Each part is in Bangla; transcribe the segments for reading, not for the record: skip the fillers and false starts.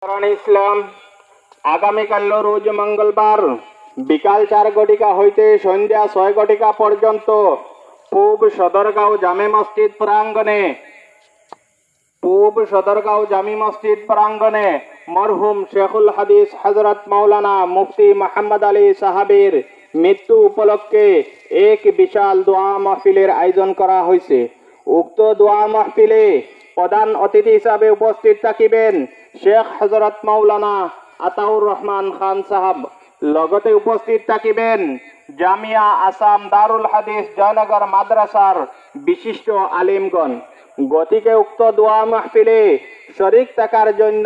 ইসলাম আগামীকাল রোজ মঙ্গলবার বিকাল 4 ঘটিকা হইতে সন্ধ্যা 6 ঘটিকা পর্যন্ত পূব সদরগাঁও জামি মসজিদ প্রাঙ্গণে মরহুম শেখুল হাদিস হযরত মাওলানা মুফতি মোহাম্মদ আলী সাহাবের মৃত্যু উপলক্ষে এক বিশাল দোয়া মাহফিলের আয়োজন করা হয়েছে। উক্ত দোয়া মাহফিলে প্রধান অতিথি হিসাবে উপস্থিত থাকিবেন শেখ হযরত মাওলানা আতাউর রহমান খান সাহাব। লগতে উপস্থিত থাকিবেন জামিয়া আসাম দারুল হাদিস জয়নগর মাদ্রাসার বিশিষ্ট আলিমগণ। গতিকে উক্ত দোয়া মাহফিলে শরীক থাকার জন্য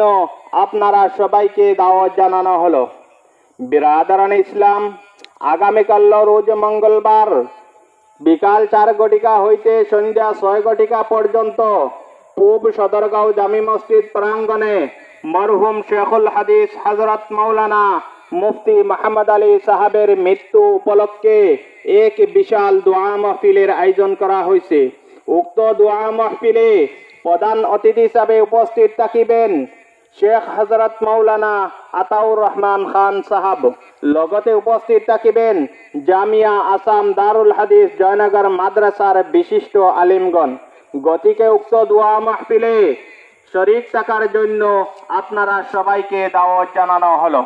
আপনারা সবাইকে দাওয়াত জানানো হলো। বিরাদারান ইসলাম আগামীকাল রোজ মঙ্গলবার বিকাল 4 ঘটিকা হইতে সন্ধ্যা 6 ঘটিকা পর্যন্ত পূব সদরগাঁও জামি মসজিদ প্রাঙ্গণে মরহুম শেখুল হাদিস হযরত মাওলানা মুফতি মোহাম্মদ আলী সাহাবের মৃত্যু উপলক্ষে এক বিশাল দোয়া মাহফিলের আয়োজন করা হয়েছে। উক্ত দোয়া মাহফিলে প্রধান অতিথি হিসাবে উপস্থিত থাকিবেন শেখ হযরত মাওলানা আতাউর রহমান খান সাহাব। লগতে উপস্থিত থাকিবেন জামিয়া আসাম দারুল হাদিস জয়নগর মাদ্রাসার বিশিষ্ট আলিমগণ। গতিকে উক্ত দোয়া মাহফিলে শরীক থাকার জন্য আপনারা সবাইকে দাওয়াত জানানো হলো।